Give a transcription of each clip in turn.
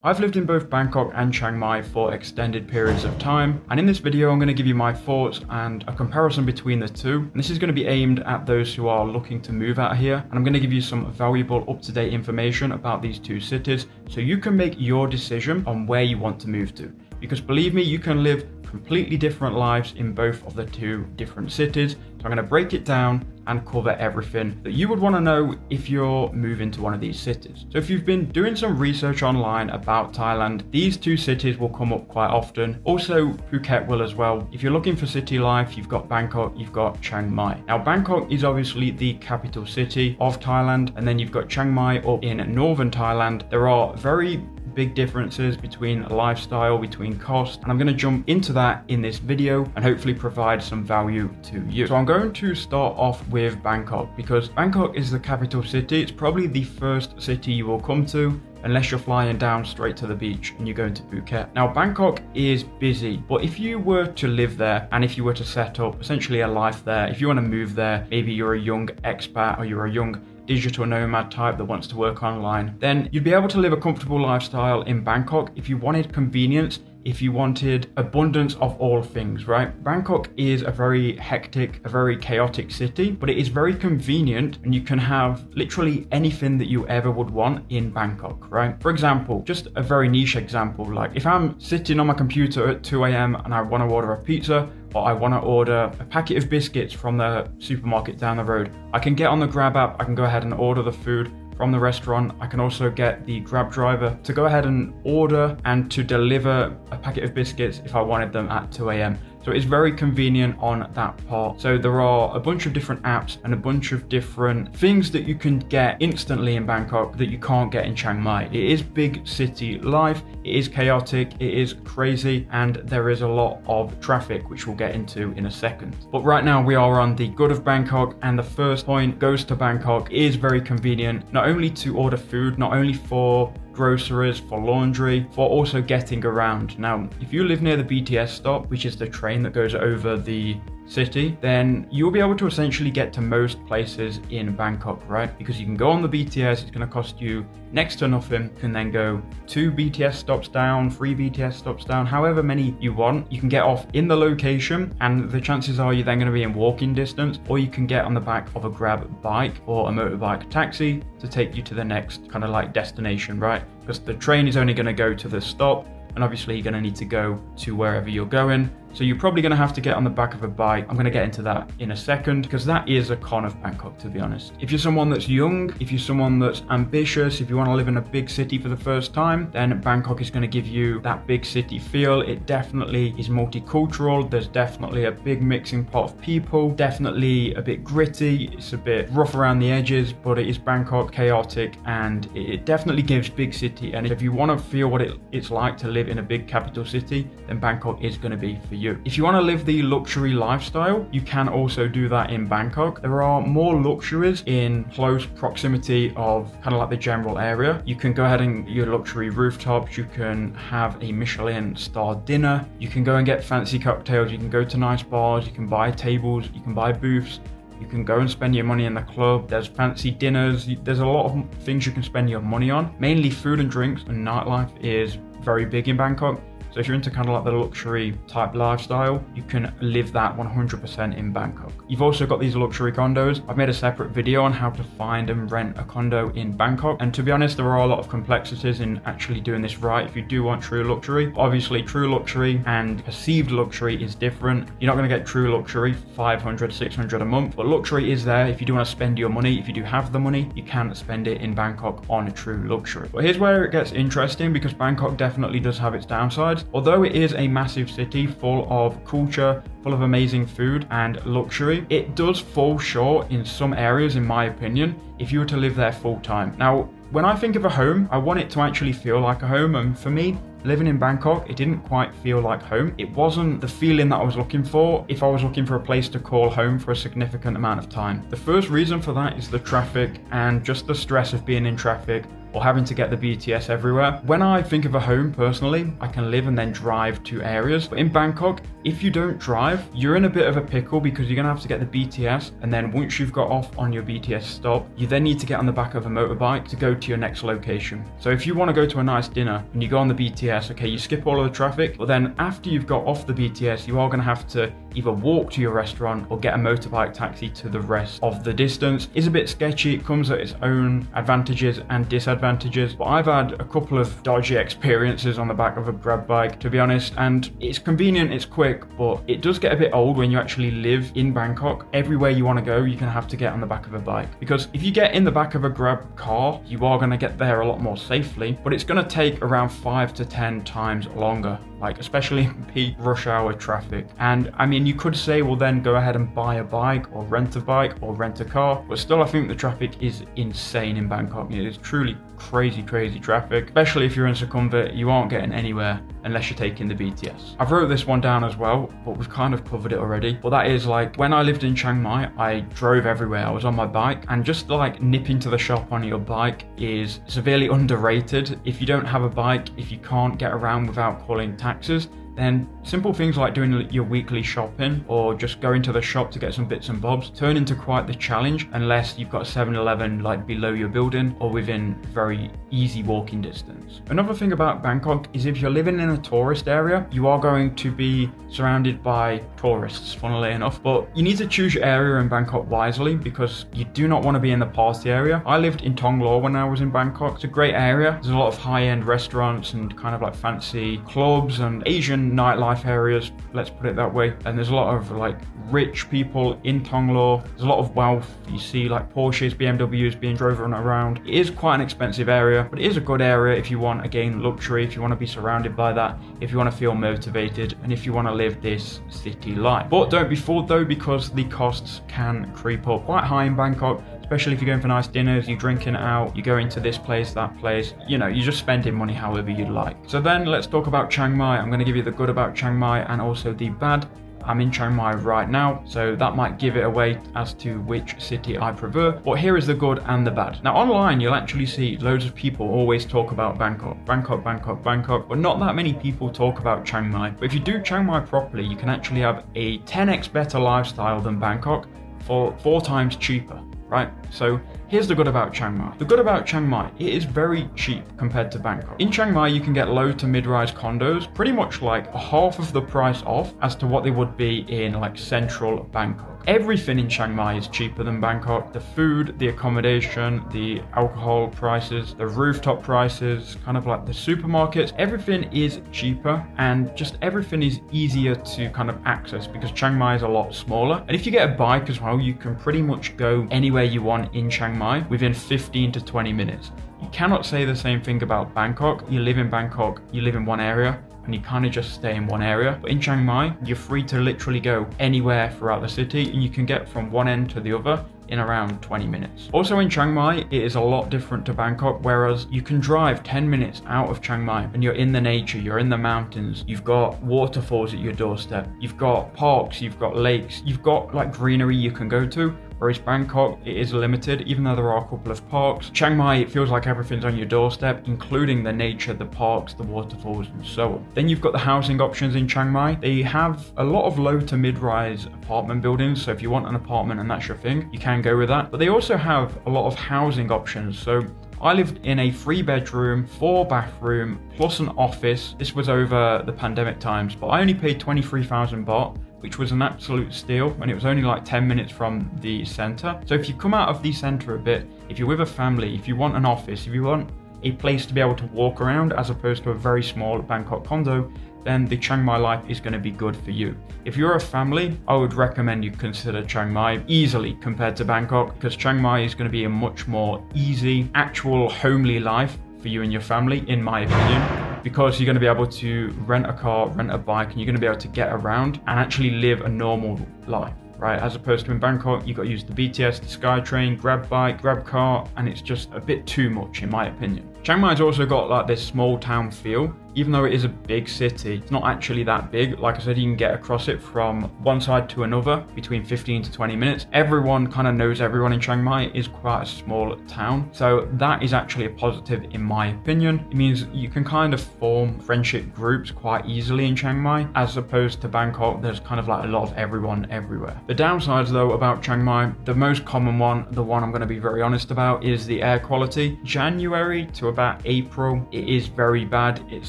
I've lived in both Bangkok and Chiang Mai for extended periods of time, and in this video I'm going to give you my thoughts and a comparison between the two. And this is going to be aimed at those who are looking to move out here, and I'm going to give you some valuable up-to-date information about these two cities so you can make your decision on where you want to move to. Because believe me, you can live completely different lives in both of the two different cities. So I'm going to break it down and cover everything that you would want to know if you're moving to one of these cities. So if you've been doing some research online about Thailand, these two cities will come up quite often. Also, Phuket will as well. If you're looking for city life, you've got Bangkok, you've got Chiang Mai. Now, Bangkok is obviously the capital city of Thailand, and then you've got Chiang Mai up in northern Thailand. There are very big differences between lifestyle, between cost, and I'm going to jump into that in this video and hopefully provide some value to you. So I'm going to start off with Bangkok because Bangkok is the capital city. It's probably the first city you will come to unless you're flying down straight to the beach and you're going to Phuket. Now, Bangkok is busy, but if you were to live there and if you were to set up essentially a life there, if you want to move there, maybe you're a young expat or you're a young digital nomad type that wants to work online, then you'd be able to live a comfortable lifestyle in Bangkok if you wanted convenience, if you wanted abundance of all things, right? Bangkok is a very hectic, a very chaotic city, but it is very convenient and you can have literally anything that you ever would want in Bangkok, right? For example, just a very niche example, like if I'm sitting on my computer at 2 a.m. and I want to order a pizza, or I want to order a packet of biscuits from the supermarket down the road, I can get on the Grab app, I can go ahead and order the food from the restaurant. I can also get the Grab driver to go ahead and order and to deliver a packet of biscuits if I wanted them at 2 a.m. So it's very convenient on that part. So there are a bunch of different apps and a bunch of different things that you can get instantly in Bangkok that you can't get in Chiang Mai. It is big city life, it is chaotic, it is crazy, and there is a lot of traffic, which we'll get into in a second. But right now we are on the good of Bangkok, and the first point goes to Bangkok. It is very convenient, not only to order food, not only for groceries, for laundry, for also getting around. Now, if you live near the BTS stop, which is the train that goes over the city, then you'll be able to essentially get to most places in Bangkok, right? Because you can go on the BTS, it's going to cost you next to nothing. You can then go 2 BTS stops down, 3 BTS stops down, however many you want. You can get off in the location, and the chances are you're then going to be in walking distance, or you can get on the back of a Grab bike or a motorbike taxi to take you to the next kind of like destination, right? Because the train is only going to go to the stop, and obviously you're going to need to go to wherever you're going. So you're probably going to have to get on the back of a bike. I'm going to get into that in a second because that is a con of Bangkok, to be honest. If you're someone that's young, if you're someone that's ambitious, if you want to live in a big city for the first time, then Bangkok is going to give you that big city feel. It definitely is multicultural. There's definitely a big mixing pot of people, definitely a bit gritty. It's a bit rough around the edges, but it is Bangkok, chaotic, and it definitely gives big city. And if you want to feel what it's like to live in a big capital city, then Bangkok is going to be for you. If you want to live the luxury lifestyle, you can also do that in Bangkok. There are more luxuries in close proximity of kind of like the general area. You can go ahead and get your luxury rooftops. You can have a Michelin star dinner. You can go and get fancy cocktails. You can go to nice bars. You can buy tables. You can buy booths. You can go and spend your money in the club. There's fancy dinners. There's a lot of things you can spend your money on. Mainly food and drinks, and nightlife is very big in Bangkok. So if you're into kind of like the luxury type lifestyle, you can live that 100% in Bangkok. You've also got these luxury condos. I've made a separate video on how to find and rent a condo in Bangkok. And to be honest, there are a lot of complexities in actually doing this right if you do want true luxury. Obviously, true luxury and perceived luxury is different. You're not going to get true luxury 500, 600 a month, but luxury is there. If you do want to spend your money, if you do have the money, you can spend it in Bangkok on a true luxury. But here's where it gets interesting because Bangkok definitely does have its downsides. Although it is a massive city full of culture, full of amazing food and luxury, it does fall short in some areas, in my opinion, if you were to live there full time. Now, when I think of a home, I want it to actually feel like a home, and for me, living in Bangkok, it didn't quite feel like home. It wasn't the feeling that I was looking for if I was looking for a place to call home for a significant amount of time. The first reason for that is the traffic and just the stress of being in traffic or having to get the BTS everywhere. When I think of a home personally, I can live and then drive to areas. But in Bangkok, if you don't drive, you're in a bit of a pickle because you're gonna have to get the BTS, and then once you've got off on your BTS stop, you then need to get on the back of a motorbike to go to your next location. So if you want to go to a nice dinner and you go on the BTS, okay, you skip all of the traffic, but then after you've got off the BTS, you are going to have to either walk to your restaurant or get a motorbike taxi to the rest of the distance. It's a bit sketchy. It comes at its own advantages and disadvantages, but I've had a couple of dodgy experiences on the back of a grab bike, to be honest, and it's convenient, it's quick, but it does get a bit old when you actually live in Bangkok. Everywhere you want to go, you're going to have to get on the back of a bike, because if you get in the back of a grab car, you are going to get there a lot more safely, but it's going to take around 5 to 10 times longer, like especially in peak rush hour traffic. And I mean, you could say, well, then go ahead and buy a bike or rent a car, but still I think the traffic is insane in Bangkok. It is truly crazy traffic, especially if you're in Sukhumvit. You aren't getting anywhere unless you're taking the BTS. I've wrote this one down as well, but we've kind of covered it already. But that is, like, when I lived in Chiang Mai, I drove everywhere. I was on my bike, and just like nipping to the shop on your bike is severely underrated. If you don't have a bike, if you can't get around without calling taxis, then simple things like doing your weekly shopping or just going to the shop to get some bits and bobs turn into quite the challenge unless you've got a 7-Eleven like below your building or within very easy walking distance. Another thing about Bangkok is if you're living in a tourist area, you are going to be surrounded by tourists, funnily enough, but you need to choose your area in Bangkok wisely because you do not want to be in the party area. I lived in Thong Lo when I was in Bangkok. It's a great area. There's a lot of high-end restaurants and kind of like fancy clubs and Asian nightlife areas, let's put it that way. And there's a lot of like rich people in Thong Lo. There's a lot of wealth. You see like Porsches, BMWs being driven around. It is quite an expensive area, but it is a good area if you want, again, luxury, if you want to be surrounded by that, if you want to feel motivated, and if you want to live this city life. But don't be fooled though, because the costs can creep up quite high in Bangkok, especially if you're going for nice dinners, you're drinking out, you're going to this place, that place, you know, you're just spending money however you'd like. So then let's talk about Chiang Mai. I'm going to give you the good about Chiang Mai and also the bad. I'm in Chiang Mai right now, so that might give it away as to which city I prefer, but here is the good and the bad. Now online, you'll actually see loads of people always talk about Bangkok, but not that many people talk about Chiang Mai. But if you do Chiang Mai properly, you can actually have a 10x better lifestyle than Bangkok for 4 times cheaper. Right, so here's the good about Chiang Mai. The good about Chiang Mai, it is very cheap compared to Bangkok. In Chiang Mai, you can get low to mid-rise condos pretty much like half of the price off as to what they would be in like central Bangkok. Everything in Chiang Mai is cheaper than Bangkok. The food, the accommodation, the alcohol prices, the rooftop prices, kind of like the supermarkets, everything is cheaper and just everything is easier to kind of access because Chiang Mai is a lot smaller. And if you get a bike as well, you can pretty much go anywhere you want in Chiang Mai within 15 to 20 minutes. You cannot say the same thing about Bangkok. You live in Bangkok, you live in one area, and you kind of just stay in one area. But in Chiang Mai, you're free to literally go anywhere throughout the city, and you can get from one end to the other in around 20 minutes. Also in Chiang Mai, it is a lot different to Bangkok, whereas you can drive 10 minutes out of Chiang Mai and you're in the nature, you're in the mountains, you've got waterfalls at your doorstep, you've got parks, you've got lakes, you've got like greenery you can go to. Whereas Bangkok, it is limited, even though there are a couple of parks. Chiang Mai, it feels like everything's on your doorstep, including the nature, the parks, the waterfalls, and so on. Then you've got the housing options in Chiang Mai. They have a lot of low to mid-rise apartment buildings, so if you want an apartment and that's your thing, you can go with that. But they also have a lot of housing options. So I lived in a 3-bedroom, 4-bathroom, plus an office. This was over the pandemic times, but I only paid 23,000 baht, which was an absolute steal, and it was only like 10 minutes from the center. So if you come out of the center a bit, if you're with a family, if you want an office, if you want a place to be able to walk around as opposed to a very small Bangkok condo, then the Chiang Mai life is going to be good for you. If you're a family, I would recommend you consider Chiang Mai easily compared to Bangkok, because Chiang Mai is going to be a much more easy, actual homely life for you and your family, in my opinion. Because you're going to be able to rent a car, rent a bike, and you're going to be able to get around and actually live a normal life, right? As opposed to in Bangkok, you've got to use the BTS, the SkyTrain, grab bike, grab car, and it's just a bit too much in my opinion. Chiang Mai's also got like this small town feel, even though it is a big city, it's not actually that big. Like I said, you can get across it from one side to another between 15 to 20 minutes. Everyone kind of knows everyone in Chiang Mai. It is quite a small town. So that is actually a positive in my opinion. It means you can kind of form friendship groups quite easily in Chiang Mai, as opposed to Bangkok. There's kind of like a lot of everyone everywhere. The downsides though about Chiang Mai, the most common one, the one I'm going to be very honest about, is the air quality. January to about April, it is very bad. It's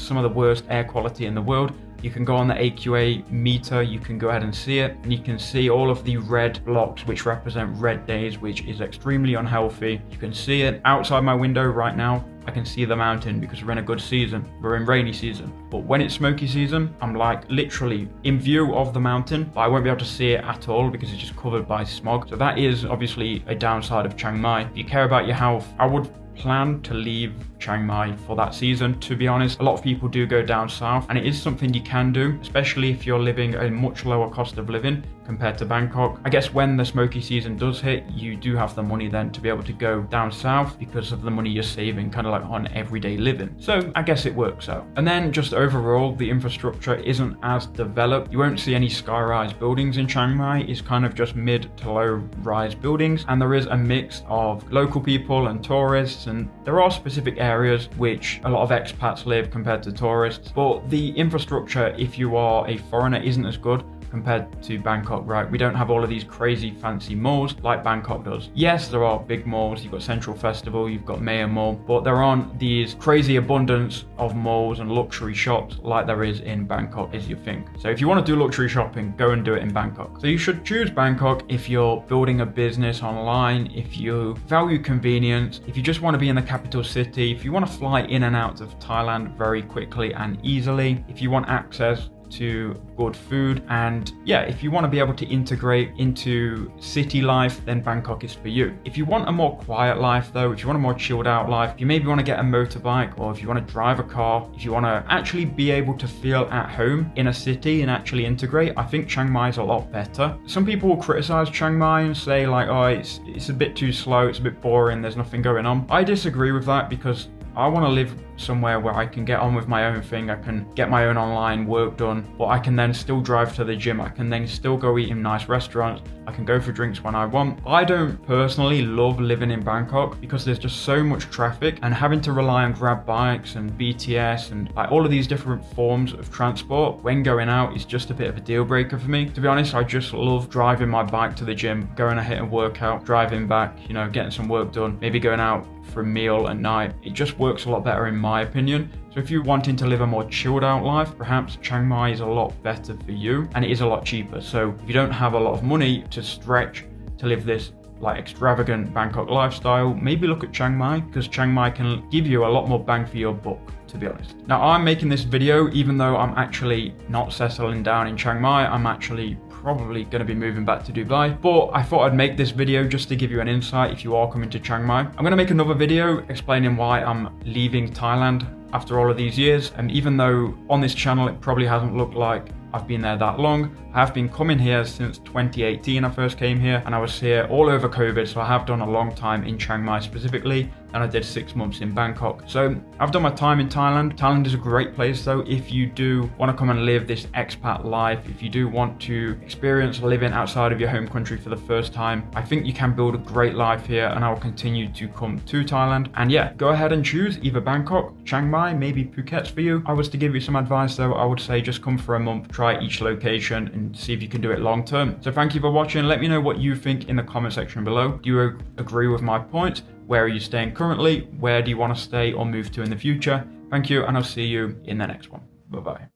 some of the worst air quality in the world. You can go on the AQA meter, you can go ahead and see it, and you can see all of the red blocks which represent red days, which is extremely unhealthy. You can see it outside my window right now. I can see the mountain because we're in a good season. We're in rainy season. But when it's smoky season, I'm like literally in view of the mountain, but I won't be able to see it at all because it's just covered by smog. So that is obviously a downside of Chiang Mai. If you care about your health, I would plan to leave Chiang Mai for that season. To be honest, a lot of people do go down south, and it is something you can do, especially if you're living a much lower cost of living compared to Bangkok. I guess when the smoky season does hit, you do have the money then to be able to go down south because of the money you're saving kind of like on everyday living. So I guess it works out. And then just overall, the infrastructure isn't as developed. You won't see any sky-rise buildings in Chiang Mai. It's kind of just mid to low rise buildings, and there is a mix of local people and tourists, and there are specific areas which a lot of expats live compared to tourists, but the infrastructure, if you are a foreigner, isn't as good compared to Bangkok, right? We don't have all of these crazy fancy malls like Bangkok does. Yes, there are big malls. You've got Central Festival, you've got Mayor Mall, but there aren't these crazy abundance of malls and luxury shops like there is in Bangkok, as you think. So if you want to do luxury shopping, go and do it in Bangkok. So you should choose Bangkok if you're building a business online, if you value convenience, if you just want to be in the capital city, if you want to fly in and out of Thailand very quickly and easily, if you want access to good food, and yeah, if you want to be able to integrate into city life, then Bangkok is for you. If you want a more quiet life though, if you want a more chilled out life, if you maybe want to get a motorbike, or if you want to drive a car, if you want to actually be able to feel at home in a city and actually integrate, I think Chiang Mai is a lot better. Some people will criticize Chiang Mai and say like, oh, it's a bit too slow, it's a bit boring, there's nothing going on. I disagree with that because I want to live somewhere where I can get on with my own thing, I can get my own online work done, but I can then still drive to the gym, I can then still go eat in nice restaurants, I can go for drinks when I want. I don't personally love living in Bangkok because there's just so much traffic, and having to rely on grab bikes and BTS and like all of these different forms of transport when going out is just a bit of a deal breaker for me. To be honest, I just love driving my bike to the gym, going ahead and workout, driving back, you know, getting some work done, maybe going out for a meal at night. It just works a lot better in my opinion. So if you're wanting to live a more chilled out life, perhaps Chiang Mai is a lot better for you, and it is a lot cheaper. So if you don't have a lot of money to stretch to live this like extravagant Bangkok lifestyle, maybe look at Chiang Mai, because Chiang Mai can give you a lot more bang for your buck, to be honest. Now I'm making this video even though I'm actually not settling down in Chiang Mai. I'm actually probably going to be moving back to Dubai, but I thought I'd make this video just to give you an insight if you are coming to Chiang Mai. I'm going to make another video explaining why I'm leaving Thailand after all of these years, and even though on this channel it probably hasn't looked like I've been there that long, I have been coming here since 2018. I first came here, and I was here all over COVID, so I have done a long time in Chiang Mai specifically, and I did 6 months in Bangkok. So I've done my time in Thailand. Thailand is a great place though if you do want to come and live this expat life, if you do want to experience living outside of your home country for the first time. I think you can build a great life here, and I will continue to come to Thailand. And yeah, go ahead and choose either Bangkok, Chiang Mai, maybe Phuket's for you. I was to give you some advice though, I would say just come for a month, try each location and see if you can do it long term. So thank you for watching. Let me know what you think in the comment section below. Do you agree with my points? Where are you staying currently? Where do you want to stay or move to in the future? Thank you, and I'll see you in the next one. Bye bye.